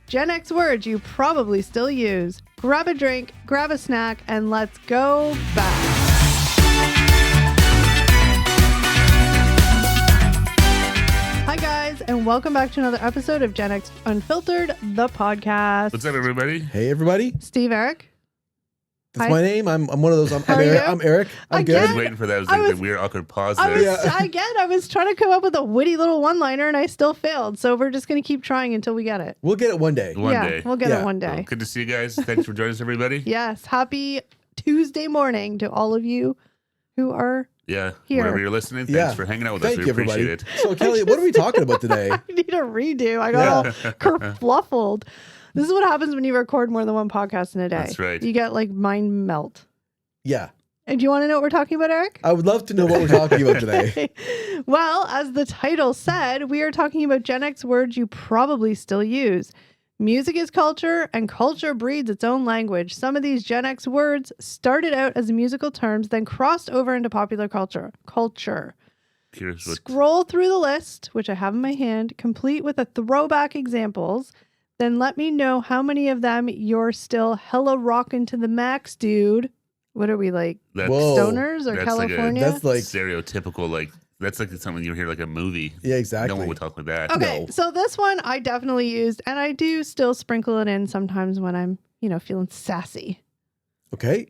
Gen X words you probably still use. Grab a drink, grab a snack, and let's go back. Hi guys, and welcome back to another episode of Gen X Unfiltered, the podcast. What's up, everybody? Hey, everybody. Steve, Eric. That's my name. I'm one of those. I'm How are Eric. you? I'm Eric. I'm I Again? was good. waiting for that. It was like the weird, awkward pause there. I was trying to come up with a witty little one-liner, and I still failed. So we're just going to keep trying until we get it. We'll get it one day. One day. We'll get Yeah. it one Well, day. good to see you guys. Thanks for joining us, everybody. Yes, happy Tuesday morning to all of you who are. Yeah, Here. wherever you're listening, thanks Yeah. for hanging out with Thank us. you, We appreciate everybody. it. So, Kelly, what are we talking about today? I need a redo. I got all kerfluffled. This is what happens when you record more than one podcast in a day. That's right. You get like mind melt. Yeah. And do you want to know what we're talking about, Eric? I would love to know what we're talking about today. Well, as the title said, we are talking about Gen X words you probably still use. Music is culture, and culture breeds its own language. Some of these Gen X words started out as musical terms, then crossed over into popular culture. Here's what, Scroll through the list, which I have in my hand, complete with a throwback examples. Then let me know how many of them you're still hella rocking to the max, dude. What are we, like, that's, Whoa. stoners or that's California? That's like, stereotypical, that's like something you hear like a movie. yeah, exactly. No one would talk like that. Okay, No. so this one I definitely used, and I do still sprinkle it in sometimes when I'm, feeling sassy. Okay.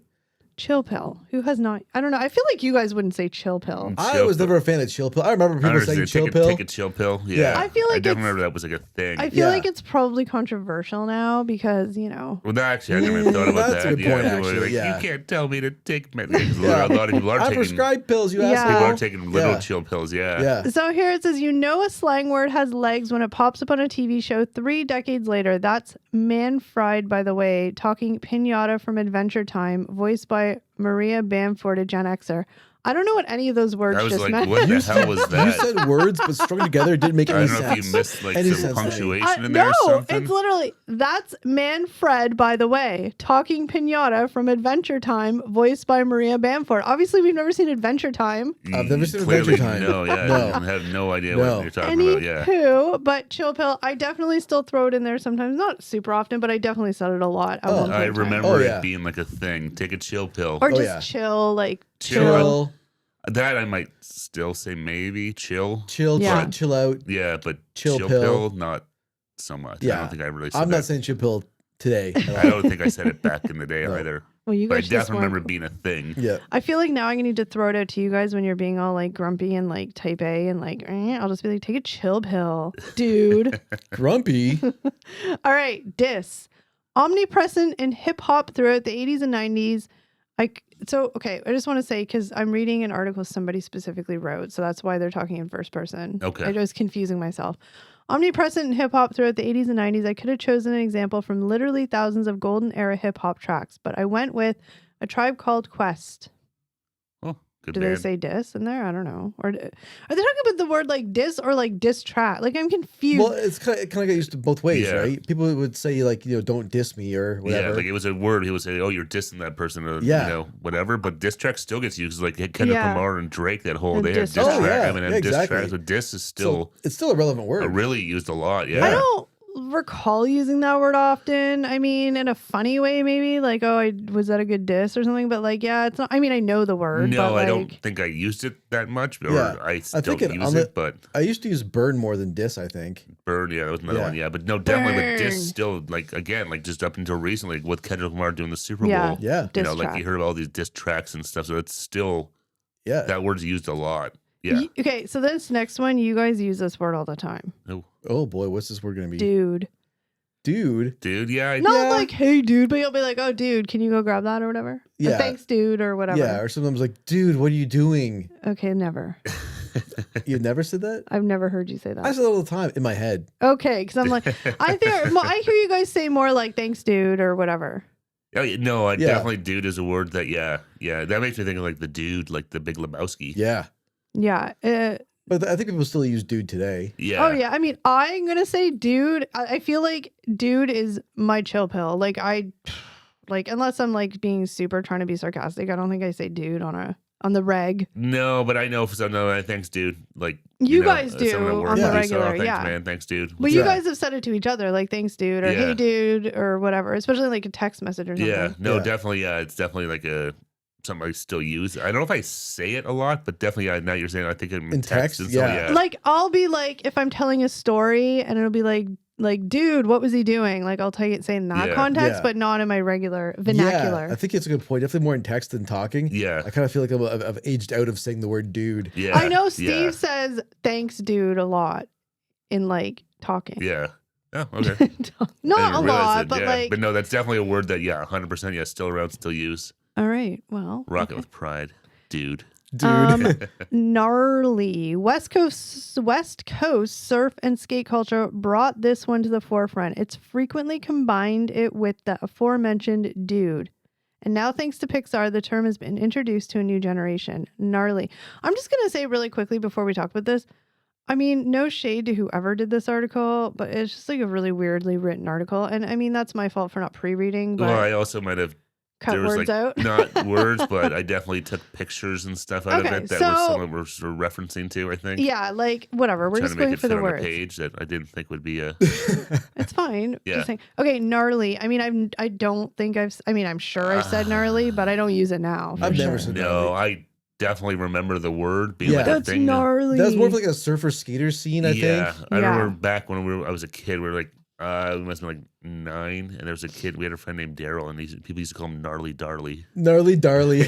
Chill pill. Who has not? I don't know. I feel like you guys wouldn't say chill pill. I Chill was pill. never a fan of chill pill. I remember people saying chill pill. Take a chill pill. Yeah. Yeah. I feel like I definitely it's- remember that was like a thing. I feel Yeah. like it's probably controversial now because, Well, no, actually, I never even thought about That's a that. good point, people were actually, like, yeah. you can't tell me to take Yeah. A lot of people are I taking. prescribe pills, you Yeah. asshole. People are taking little Yeah. chill pills. Yeah. Yeah. So here it says, a slang word has legs when it pops up on a TV show 3 decades later. That's Man Fried, by the way, talking pinata from Adventure Time, voiced by Maria Bamford, a Gen Xer. I don't know what any of those words I was just like, meant. what the hell was You that? said words, but strung together didn't make I any don't know sense. if you missed like Any some sense to me. punctuation in there or No, something. it's literally, that's Manfred, by the way, talking pinata from Adventure Time, voiced by Maria Bamford. Obviously, we've never seen Adventure Time. I've never seen Clearly, Adventure Time. No, yeah, No. I have no idea No. what you're talking about. Yeah, Anywho, but chill pill, I definitely still throw it in there sometimes. Not super often, but I definitely said it a lot at Oh. one point I in time. remember Oh, yeah. it being like a thing. Take a chill pill. Or Oh, just yeah. chill, like Chill. That I might still say maybe chill. Chill. Yeah. Chill out. Yeah, but Chill chill pill. pill, not so much. I Yeah. don't think I really said I'm that. not saying chill pill today. I don't think I said it back in the day No. either. Well, you But I guys just definitely remember weren't. it being a thing. Yeah. I feel like now I need to throw it out to you guys when you're being all like grumpy and like type A and like, I'll just be like, take a chill pill, dude. Grumpy. All right, diss. Omnipresent in hip hop throughout the 80s and 90s. I just want to say, because I'm reading an article somebody specifically wrote, so that's why they're talking in first person. Okay. I was confusing myself. Omnipresent in hip hop throughout the 80s and 90s. I could have chosen an example from literally thousands of golden era hip hop tracks, but I went with A Tribe Called Quest. Oh, good Do band. they say diss in there? I don't know. Or are they talking about the word like diss or like diss track? Like, I'm confused. Well, it's kind of got used to both ways, Yeah. right? People would say like, don't diss me or whatever. Yeah, like it was a word. He would say, "Oh, you're dissing that person," or Yeah. whatever. But diss track still gets used. Like Kendrick Yeah. Lamar and Drake, that whole And they had diss diss track. track. Oh, yeah. I mean, Yeah, and diss exactly. track. So diss is So still it's still a relevant word. really used a lot. Yeah, I don't recall using that word often. I mean, in a funny way, maybe like, was that a good diss or something? But like, yeah, it's not. I mean, I know the word. No, but I like, don't think I used it that much, or Yeah. I still think use on it. But I used to use burn more than diss, I think. burn, yeah, that was another Yeah. one. Yeah, but no, definitely with Burn. diss still like again, like just up until recently with Kendrick Lamar doing the Super Yeah. Bowl. Yeah. diss Like track. you heard all these diss tracks and stuff. So it's still Yeah. that word's used a lot. Yeah. Okay, so this next one, you guys use this word all the time, Oh boy, what's this word going to be? dude. Dude. Dude, yeah, Not Yeah. like, hey, dude, but you'll be like, oh, dude, can you go grab that or whatever? Or, Yeah. thanks, dude, or whatever. Yeah. Or sometimes like, dude, what are you doing? Okay, never. You never said that? I've never heard you say I that. say that all the time in my head. Okay, because I'm like, I hear you guys say more like, thanks, dude, or whatever. Oh, yeah, no, Yeah. definitely dude is a word that, yeah. That makes me think of like the dude, like the Big Lebowski. Yeah. Yeah. But I think people still use dude today. Yeah. Oh, yeah. I mean, I'm going to say dude. I feel like dude is my chill pill. Like, unless I'm like being super trying to be sarcastic, I don't think I say dude on a on the reg. No, but I know for some. No, thanks, dude. Like You know, guys do some of them on work the with you, regular, thanks, yeah. man. Thanks, dude. But you Yeah. guys have said it to each other, like "thanks, dude" or "hey, Yeah. dude" or whatever, especially like a text message or something. Yeah, no, Yeah. definitely. Yeah, it's definitely like something I still use. I don't know if I say it a lot, but definitely. Yeah, now you're saying I think in text, and yeah. Like I'll be like, if I'm telling a story and it'll be like, dude, what was he doing? Like I'll tell you say in that Yeah. context, Yeah. but not in my regular vernacular. Yeah, I think it's a good point. Definitely more in text than talking. Yeah. I kind of feel like I've aged out of saying the word dude. Yeah, I know Steve Yeah, says thanks, dude, a lot in like talking. yeah. Oh, okay. Not I a didn't realize lot, it, but yeah. like. But no, that's definitely a word that 100%. Yeah, still around, still use. All right. Well. Rock it okay. with pride, dude. Dude. Gnarly. West Coast surf and skate culture brought this one to the forefront. It's frequently combined it with the aforementioned dude. And now, thanks to Pixar, the term has been introduced to a new generation. Gnarly. I'm just going to say really quickly before we talk about this. I mean, no shade to whoever did this article, but it's just like a really weirdly written article. And I mean, that's my fault for not pre-reading, but Well, I also might have cut there was words like out. not words, but I definitely took pictures and stuff out Okay, of it that so- someone was sort of referencing to. I think. Yeah, like whatever. We're Trying just to make going it for fit the on words. a page that I didn't think would be a. It's fine. Yeah. Just saying. Okay, gnarly. I mean, I don't think I'm sure I've said gnarly, but I don't use it now. for I've never sure. said No, I definitely remember the word being Yeah. like a That's thing. gnarly. That was more of like a surfer skater scene, I Yeah, think. I Yeah. remember back when I was a kid. We were like, we must have been like 9, and there was a kid. We had a friend named Daryl, and people used to call him Gnarly Darly. Gnarly Darly.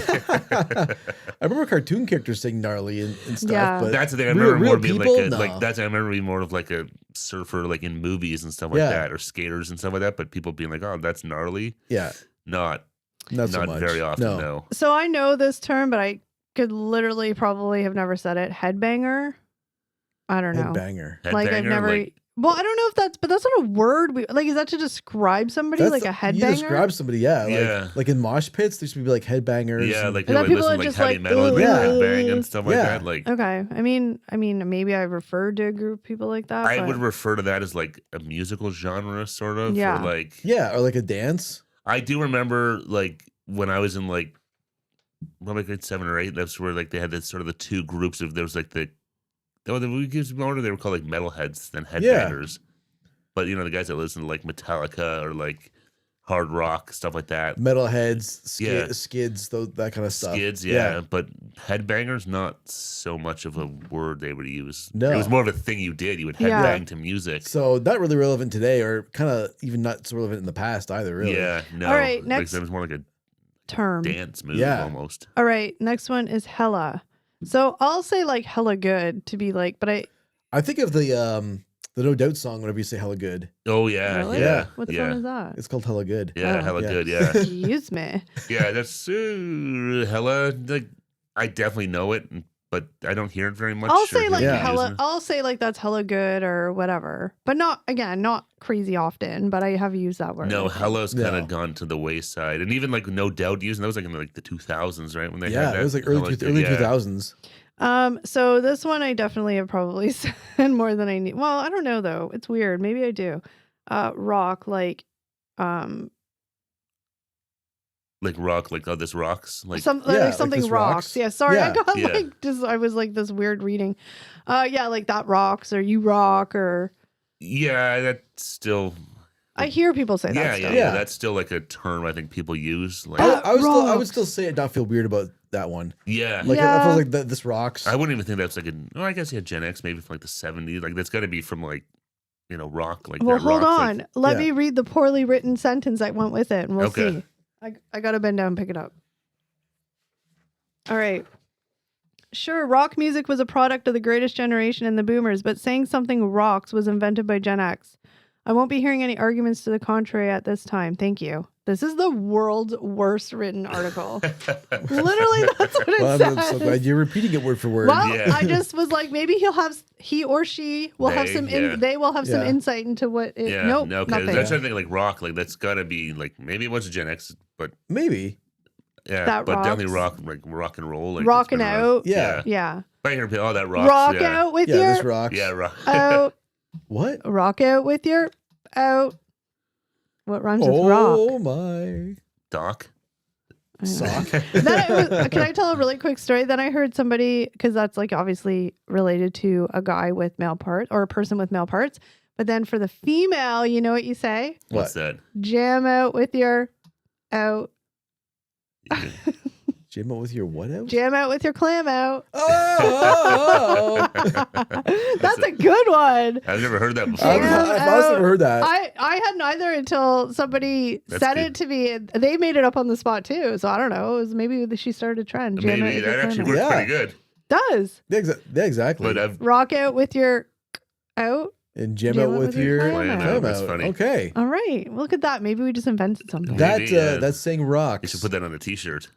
I remember cartoon characters saying gnarly and stuff, Yeah. but That's the thing. I real- remember real more being people? like a, No. like that's. I remember being more of like a surfer, like in movies and stuff like Yeah. that, or skaters and stuff like that. But people being like, "Oh, that's gnarly." yeah, Not not so much. very often. No. So I know this term, but I could literally probably have never said it. Headbanger. I don't know. Headbanger. Like I've Headbanger, never. like, Well, I don't know if that's not a word. Like, is that to describe somebody, That's like a You headbanger? describe somebody, yeah. Yeah. Like in mosh pits, there used to be like headbangers. yeah, and- like And then people people listen are to like just heavy like, metal and like "Ugh." headbang and stuff like Yeah. that. Like Okay. I mean, maybe I referred to a group of people like that. I but- would refer to that as like a musical genre, sort of. Yeah. Or like yeah, or like a dance. I do remember like when I was in like probably grade 7 or 8. That's where like they had this sort of the two groups of there was like the older they were called like metalheads than Yeah. headbangers. But you know the guys that listen to like Metallica or like hard rock stuff like that. Metalheads, Yeah. skids, that kind of stuff. Skids, yeah, but headbangers not so much of a word they would use. No. It was more of a thing you did. You would Yeah. headbang to music. So not really relevant today, or kind of even not so relevant in the past either. Really. Yeah, no. All right, like, next it was more like a term. dance move Yeah. almost. All right. Next one is hella. So I'll say like hella good to be like, but I think of the No Doubt song whenever you say hella good. Oh yeah, really? yeah, What yeah. song is that? It's called hella good. Yeah, Oh. hella Yeah. good. Yeah, Excuse me. yeah. That's hella. Like I definitely know it, but I don't hear it very much. I'll or say hear like people Yeah. hella. using it. I'll say like that's hella good or whatever, but not crazy often. But I have used that word. I No, think. hella's kind No. of gone to the wayside, and even like No Doubt using that was like in like the 2000s, right? When they Yeah, had that. it was like Hella early Good, early yeah. 2000s. So this one I definitely have probably said more than I need. Well, I don't know though. It's weird. Maybe I do. Rock like Like rock, like this rocks, like some yeah, like something this rocks. rocks. Yeah, sorry, I Yeah. got Yeah. like just I was like this weird reading. Yeah, like that rocks or you rock or yeah, that's still I hear people say yeah, that yeah, stuff. yeah. Yeah. That's still like a term I think people use. Like I would rocks. still say it, not feel weird about that one. yeah, Like I Yeah. feel like this rocks. I wouldn't even think that's like a. Well, I guess yeah, Gen X maybe from like the 70s. Like that's got to be from like rock like Well, that. hold rock's, on. Like, Let yeah. me read the poorly written sentence that went with it, and we'll Okay. see. I gotta bend down and pick it up. All right. Sure, rock music was a product of the greatest generation and the boomers, but saying something rocks was invented by Gen X. I won't be hearing any arguments to the contrary at this time. Thank you. This is the world's worst written article. Literally, that's what it Well, says. I'm so glad you're repeating it word for word. Well, Yeah. I just was like, maybe he or she will have They, some. yeah. They will have some Yeah. insight into what. It, yeah, nope, no, because nothing. that's trying to think like rock. Like that's got to be like maybe it was Gen X, but Maybe. yeah, That but definitely rock, rocks. like rock and roll, like it's Rocking been around. out. Yeah. Yeah. But I hear people, oh, that rocks. Rock yeah. out with Yeah, your this rocks. Yeah, rock. out. What? Rock out with your out. What rhymes with rock? Oh my. Doc. I know. Sock. Can I tell a really quick story? Then I heard somebody, because that's like obviously related to a guy with male parts or a person with male parts. But then for the female, you know what you say? What's that? Jam out with your out. Jam out with your what out? Jam out with your clam out. Oh. That's a good one. I've never heard that I've before. honestly never heard that. I had neither until somebody That's said good. it to me. They made it up on the spot too. So I don't know. It was maybe she started a trend. Jam out Maybe with your that actually clam worked Yeah. pretty good. out. Does. Yeah, exactly. But I've Rock out with your out. and jam out with your clam out. clam That's out. funny. Okay. All right. Look at that. Maybe we just invented something. Maybe, That's saying rocks. you should put that on a T-shirt.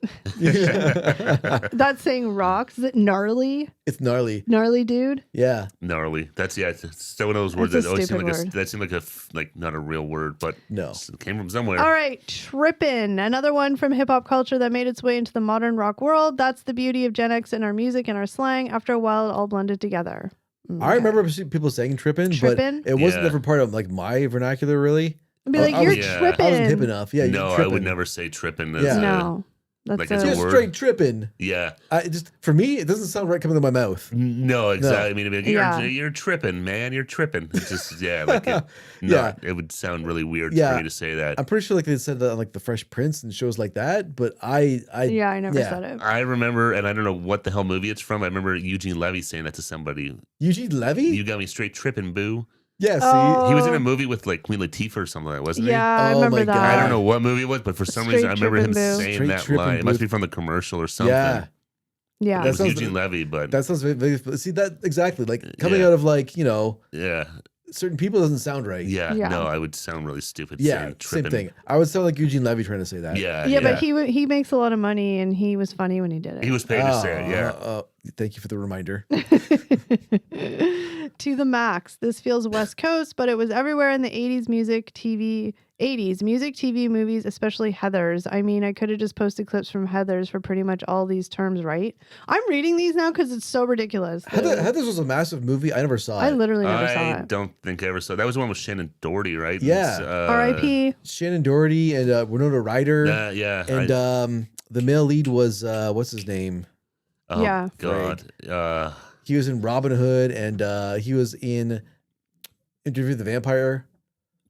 That's saying rocks. Is it gnarly? It's gnarly. Gnarly dude? Yeah. Gnarly. That's it's one of those words That's that a always seem stupid like word. that seemed like not a real word, but No. it came from somewhere. All right. Trippin'. Another one from hip hop culture that made its way into the modern rock world. That's the beauty of Gen X and our music and our slang. After a while, it all blended together. I remember people saying trippin', Trippin'? but it wasn't Yeah. ever part of like my vernacular really. I'd be like, I you're was- yeah. tripping. I wasn't hip enough. Yeah, No, you're I trippin'. would never say tripping. Yeah. No. That's Like a, it's a Just word. straight trippin'. Yeah. I just for me, it doesn't sound right coming out of my mouth. No, exactly. I mean, it'd be like, Yeah. you're tripping, man. You're tripping. It's just, like Yeah. it would sound really weird Yeah. for me to say that. I'm pretty sure like they said that on like the Fresh Prince and shows like that, but I yeah, I never yeah. said it. I remember, and I don't know what the hell movie it's from. I remember Eugene Levy saying that to somebody. Eugene Levy? You got me straight tripping, boo. Yeah, see. Oh. He was in a movie with like Queen Latifah or something like that, wasn't Yeah, I Oh remember my that. he? I God. don't know what movie it was, but for some Straight reason I remember him trippin' boo. saying Straight that trippin' line. It must boo. be from the commercial or something. Yeah. Yeah. It That was sounds- Eugene Levy, but That sounds very see that exactly. Like coming Yeah. out of like, yeah, certain people doesn't sound right. yeah, Yeah. no, I would sound really stupid Yeah, saying same tripping. thing. I would sound like Eugene Levy trying to say that. Yeah, but he makes a lot of money and he was funny when he did it. he was paid to say it, yeah. Thank you for the reminder. To the max. This feels West Coast, but it was everywhere in the 80s music, TV, movies, especially Heathers. I mean, I could have just posted clips from Heathers for pretty much all these terms, right? I'm reading these now because it's so ridiculous. Heathers was a massive movie. I never saw it. I literally never I saw it. don't think I ever saw that. Was the one with Shannon Doherty, right? Yeah. It's, R.I.P. Shannon Doherty and Winona Ryder. Yeah. and the male lead was what's his name? oh, yeah. God. He was in Robin Hood and he was in Interview with the Vampire.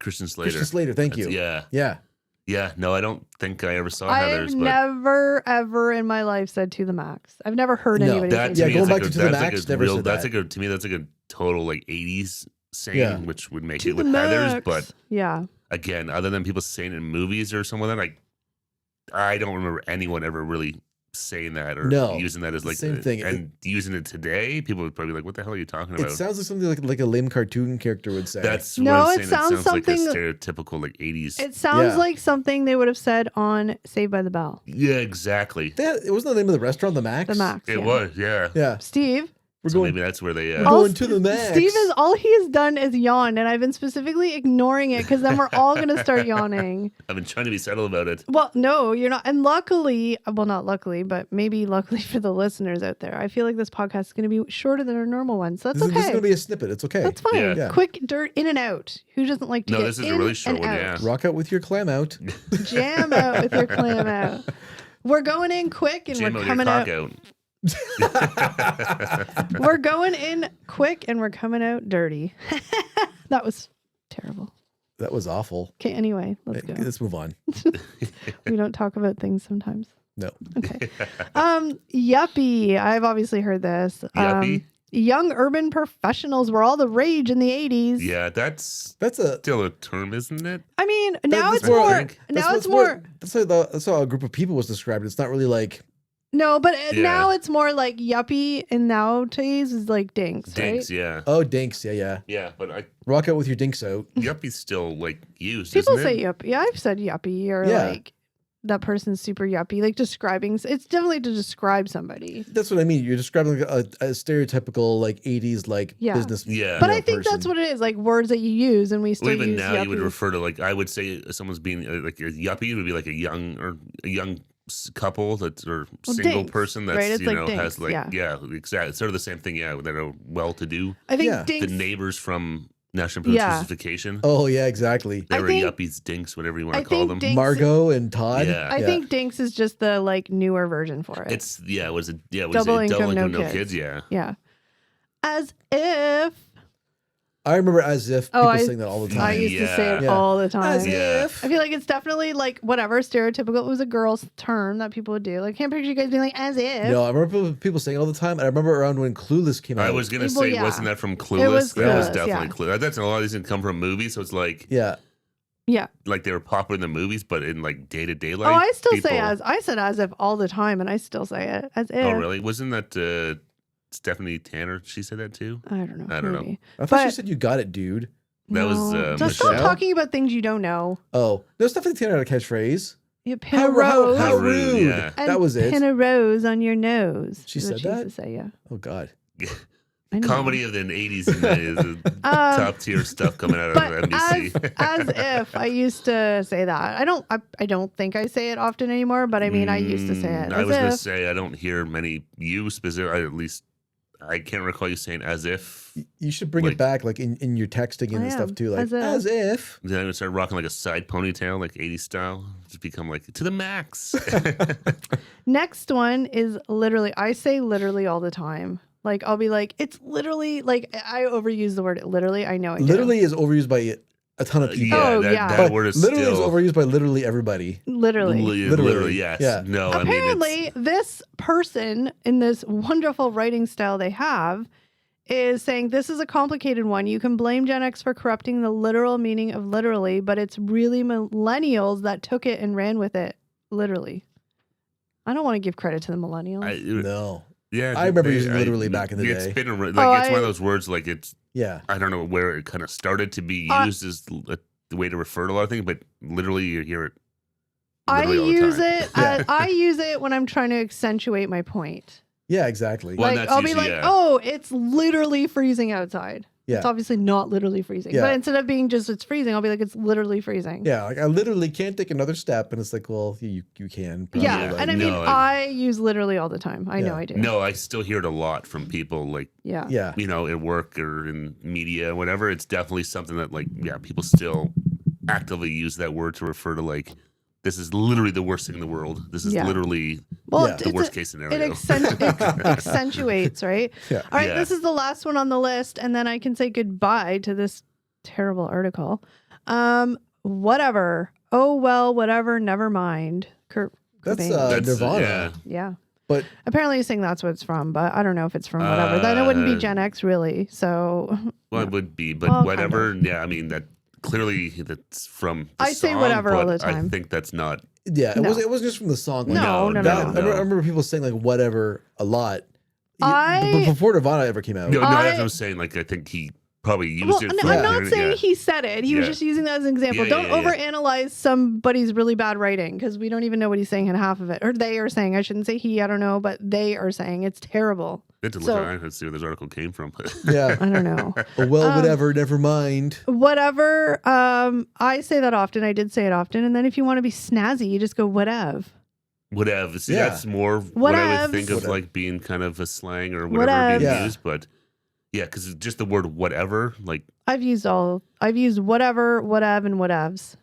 Christian Slater. Christian Slater, thank you. Yeah. Yeah. Yeah. No, I don't think I ever saw I've Heathers, but never, ever in my life said to the max. I've never heard No. anybody that say to Yeah, me going is back like to a, the that's max, like a never real, said that's that. like a, to me, that's like a total like 80s saying, Yeah. which would make to it the with Heathers. max. But Yeah. again, other than people saying it in movies or something like that, I don't remember anyone ever really saying that or No, using that as like same thing. And using it today, people would probably be like, "What the hell are you talking It about?" sounds like something like a lame cartoon character would say. That's No, what I'm it saying. sounds like a something- stereotypical like 80s. It sounds Yeah. like something they would have said on Saved by the Bell. Yeah, exactly. It wasn't the name of the restaurant, the Max. The Max. It yeah. was, yeah. Yeah. Steve. We're So going maybe that's where they. we're All going to the Max. Steve is all he has done is yawn, and I've been specifically ignoring it because then we're all gonna start yawning. I've been trying to be subtle about it. Well, no, you're not. And luckily, well, not luckily, but maybe luckily for the listeners out there, I feel like this podcast is going to be shorter than our normal one, so that's This is okay. going to be a snippet. It's okay. That's fine. Yeah. Yeah. Quick dirt in and out. Who doesn't like to No, get this is a in really short and one, out? yeah. Rock out with your clam out. Jam out with your clam out. We're going in quick and Jam we're out your coming cock out. out. We're going in quick and we're coming out dirty. That was terrible. That was awful. Okay, anyway, let's go. Let's move on. We don't talk about things sometimes. No. Okay. Yuppie. I've obviously heard this. Yuppie? Young urban professionals were all the rage in the 80s. Yeah, that's That's a still a term, isn't it? I mean, now that's it's more- more. think. Now it's more. That's how a group of people was described. It's not really like No, but Yeah. now it's more like yuppie, and nowadays is like dinks, Dinks, right? yeah. oh dinks, yeah. Yeah, but Rock out with your dinks out. yuppie's still like used, People isn't say it? yuppie. I've said yuppie or Yeah. like that person's super yuppie, like describing. It's definitely to describe somebody. That's what I mean. You're describing like a stereotypical like 80s like Yeah. business. Yeah. But you know, I think that's person. what it is, like words that you use, and we still Well, even use now, you would yuppie. refer to like I would say someone's being like a yuppie. It would be like a young couple that's or Well, single dinks, person that's right? It's you like know dinks, has like yeah. exactly. It's sort of the same thing. Yeah, that are well-to-do. I think Yeah. dinks. The neighbors from National Improved Yeah. Justification. Oh yeah, exactly. They I were think- yuppies, dinks, whatever you want I to call think them. Dinks- Margot and Todd. Yeah. I think Dinks is just the like newer version for it. It's was it Double it income, no no kids. kids? Yeah. Yeah. As if. I remember as if Oh, people saying that all the I time. used to say it Yeah. all the time. As Yeah. if. I feel like it's definitely like whatever stereotypical. It was a girl's term that people would do. Like, I can't picture you guys being like, as if. No, I remember people saying it all the time. And I remember around when Clueless came out. I was gonna Well, say, yeah. wasn't that from Clueless? It was That was Clueless, definitely yeah. Clueless. That's a lot of these didn't come from movies, so it's like Yeah. Yeah. like they were popular in the movies, but in like day to day life. Oh, I still say people- as. I said as if all the time, and I still say it as if. Oh, really? Wasn't that Stephanie Tanner? She said that too. I don't know. I don't know. maybe. I thought she But- said you got it, dude. That was, No. Just stop Michelle? talking about things you don't know. Oh, no, Stephanie Tanner had a catchphrase. You pin a rose How rude, rude. yeah. and That was it. pin a rose on your nose. She is what said that? used to say, yeah. Oh God. I know. Comedy of the 80s and the top tier stuff coming out of But NBC. as if I used to say that. I don't think I say it often anymore, but I mean I used to say it. I As was going to if. say, I don't hear many you specifically, at least I can't recall you saying as if. You should bring Like- it back, like in your texting and I stuff am. too. Like As if. as if. Then I would start rocking like a side ponytail, like 80s style. Just become like to the max. Next one is literally, I say literally all the time. Like I'll be like, it's literally like I overuse the word literally. I know I do. Literally is overused by a ton of people. yeah, Oh, that, yeah. that But word is literally still is overused by literally everybody. Literally. Literally, yes. Yeah. No, I mean, Apparently, this person in this wonderful writing style they have is saying this is a complicated one. You can blame Gen X for corrupting the literal meaning of literally, but it's really millennials that took it and ran with it literally. I don't want to give credit to the millennials. No. yeah, I remember using literally back in the It's day. been like Oh, it's one I- of those words like it's Yeah. I don't know where it kind of started to be used as the way to refer to a lot of things, but literally you hear it. I literally all the use time. it. I use it when I'm trying to accentuate my point. Yeah, exactly. Well, Like that's I'll be usually, like, yeah. "Oh, it's literally freezing outside." Yeah. It's obviously not literally freezing, Yeah. but instead of being just it's freezing, I'll be like, "It's literally freezing." Yeah, like I literally can't take another step, and it's like, well, you can. probably, Yeah, like- and I mean, No, I use literally all the time. I know Yeah. I do. No, I still hear it a lot from people like Yeah. yeah, you know, in work or in media, whatever. It's definitely something that like people still actively use that word to refer to like this is literally the worst thing in the world. This is Yeah. literally Well, Yeah. the worst case scenario. It accentuates, right? Yeah. All right, Yeah. this is the last one on the list, and then I can say goodbye to this terrible article. Whatever. Oh well, whatever. Never mind. Kurt That's Cobain. That's, Nirvana. yeah. Yeah. But Apparently, he's saying that's what it's from, but I don't know if it's from whatever. Then it wouldn't be Uh, Gen X, really. So Well, it would be, but Well, whatever. Yeah, I mean that clearly that's from. The I say song, whatever all but the time. I think that's not. yeah, it No. wasn't just from the song. Like, No, no, that- no. I remember people saying like whatever a lot. I- Before Nirvana ever came out. No, I- that's what I'm saying. Like I think he probably used well, it. no, for I'm Yeah. not saying yeah. he said it. He was Yeah. just using that as an example. Yeah, Don't yeah, yeah. overanalyze somebody's really bad writing because we don't even know what he's saying in half of it. Or they are saying. I shouldn't say he. I don't know, but they are saying it's terrible. Good to look So- at. Let's see where this article came from. Yeah. I don't know. Oh, well, whatever. Never mind. Whatever. I say that often. I did say it often. And then if you want to be snazzy, you just go whatever. Whatever. See, Yeah. that's more what I would Whatevs. think of Whatever. like being kind of a slang or whatever being Yeah. used, but yeah, because just the word whatever, like I've used whatever, whatever, and whatevs.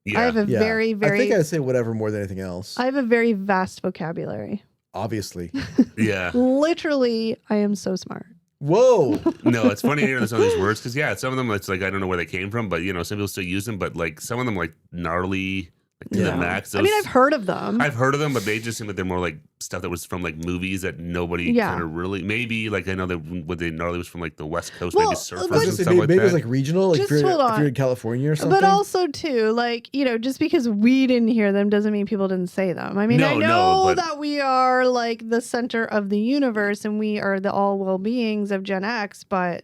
yeah, I have a Yeah. very, I very. think I say whatever more than anything else. I have a very vast vocabulary. Obviously. yeah. Literally, I am so smart. Whoa. No, it's funny hearing some of these words because yeah, some of them it's like I don't know where they came from, but you know some people still use them. But like some of them like gnarly, like to Yeah. the max. I mean, those- I've heard of them. I've heard of them, but they just seem like they're more like stuff that was from like movies that nobody Yeah. kind of really. Maybe like I know that what they gnarly was from like the West Coast, Well, maybe but- I surfers was and gonna say stuff maybe, like maybe it was that. like regional, like Just if you're, hold if on. you're in California or something. But also too, like, you know, just because we didn't hear them doesn't mean people didn't say them. I mean, I No, know but- that we are like the center of the universe and we are the all well beings of Gen X, but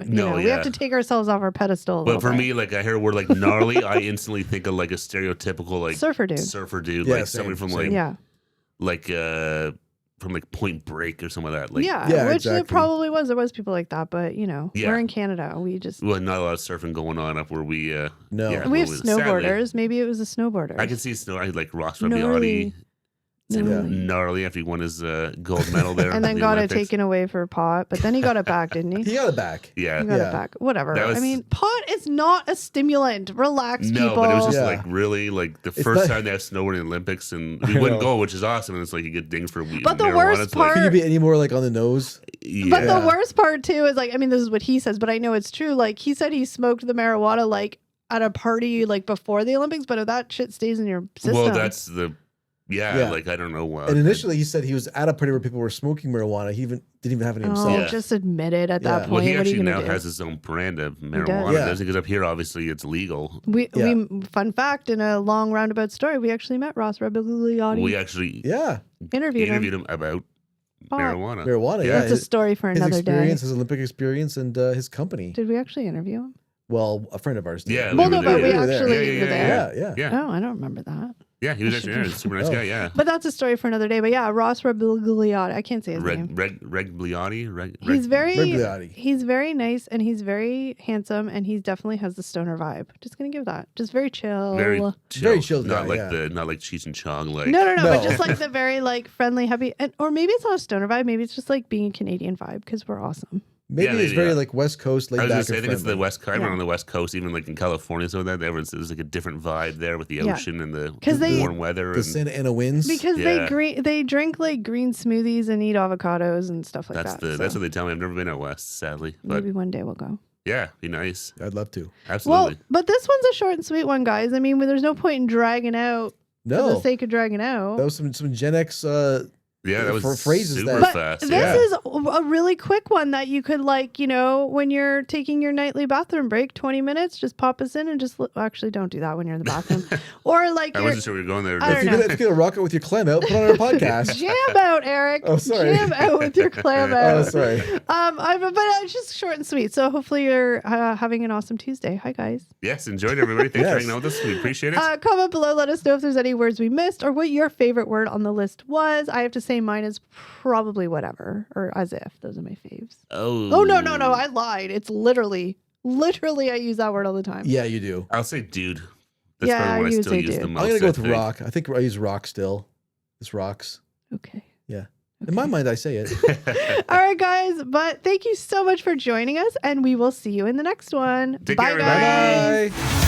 you No, know, we yeah. have to take ourselves off our pedestal. A But little for bit. me, like I hear a word like gnarly, I instantly think of like a stereotypical like surfer dude. surfer dude, Yeah, like same, somebody from same. like Yeah. from like Point Break or something like that. Like, yeah. Yeah, Which exactly. it probably was. There was people like that, but you know, Yeah. we're in Canada. We just well, not a lot of surfing going on up where we. No. yeah, we have well, sadly, snowboarders. Maybe it was a snowboarder. I can see snow. I like Ross Gnarly. Fabiani. Gnarly after he won his gold medal there. And then in the got it Olympics. taken away for pot, but then he got it back, didn't he? He got it back. Yeah. He got it back. Whatever. That was- I mean, pot is not a stimulant. Relax, No, people. but it was just Yeah. like really like the It's first not- time they have snowboarding in the Olympics, and we I wouldn't know. go, which is awesome. And it's like you get dinged for weed. But the marijuana. worst It's like, Can you part- be any more like on the nose? yeah. But the worst part too is like, I mean, this is what he says, but I know it's true. Like he said he smoked the marijuana like at a party like before the Olympics, but if that shit stays in your system. Well, that's the Yeah. like I don't know. And initially, he said he was at a party where people were smoking marijuana. He even didn't even have any Oh, himself. Yeah. just admit it at Yeah. that point. well, he what are actually you now gonna do? has his own brand of does. marijuana. Yeah. Because up here, obviously, it's legal. We Yeah. fun fact in a long roundabout story, we actually met Ross Rebigliotti. We actually Yeah, interviewed him. him about Pot. marijuana. marijuana. Yeah. Yeah, That's a story for his another experience, day. his Olympic experience, and his company. Did we actually interview him? Well, a friend of ours did. Yeah, Well, we no, were but there. we were there. actually were there. Yeah. Yeah. Oh, I don't remember that. Yeah, he was actually there. He's a super nice Oh. guy. Yeah. But that's a story for another day. But yeah, Ross Rebigliotti. I can't say his name. Regliotti. He's very Regliotti. he's very nice and he's very handsome and he definitely has the stoner vibe. Just gonna give that. Just very chill. very chill. Very chill Not guy, like yeah. not like Cheech and Chong. Like no, but No. just like the very like friendly, happy, and or maybe it's not a stoner vibe. Maybe it's just like being a Canadian vibe because we're awesome. Maybe Yeah, it's maybe, very yeah. like West Coast, laid I was back. gonna say, I and think it's the friendly. West Coast. Yeah. On the West Coast, even like in California, so that there's like a different vibe there with the Yeah. ocean and the 'Cause they- warm weather. The And Santa Ana winds. Because Yeah. they drink like green smoothies and eat avocados and stuff like that's that. that's so what they tell me. I've never been out west, sadly, but maybe one day we'll go. yeah, be nice. I'd love to. Absolutely. Well, but this one's a short and sweet one, guys. I mean, there's no point in dragging out for the No, sake of dragging out. that was some Gen X. yeah, that was for phrases super that- But fast. this yeah. is a really quick one that you could like, when you're taking your nightly bathroom break, 20 minutes, just pop us in and just actually don't do that when you're in the bathroom. Or like I you're wasn't sure we were going there. I don't If you're, know. gonna, if you're gonna rock it with your clam out, put on our podcast. jam out, Eric. Oh, sorry. Jam out with your clam out. Oh, sorry. But it's just short and sweet. So hopefully you're having an awesome Tuesday. Hi, guys. Yes, enjoyed everybody. Thanks Yes. for hanging out with us. We appreciate it. Comment below. Let us know if there's any words we missed or what your favorite word on the list was. I have to say mine is probably whatever or as if. Those are my faves. Oh. Oh, no. I lied. It's literally I use that word all the time. Yeah, you do. I'll say dude. That's Yeah, probably what you I would still say use dude. the most. I'm gonna go I with think. rock. I think I use rock still. This rocks. Okay. Yeah. In my mind, I say it. All right, guys. But thank you so much for joining us, and we will see you in the next one. Take Bye, care, guys. everybody. Bye.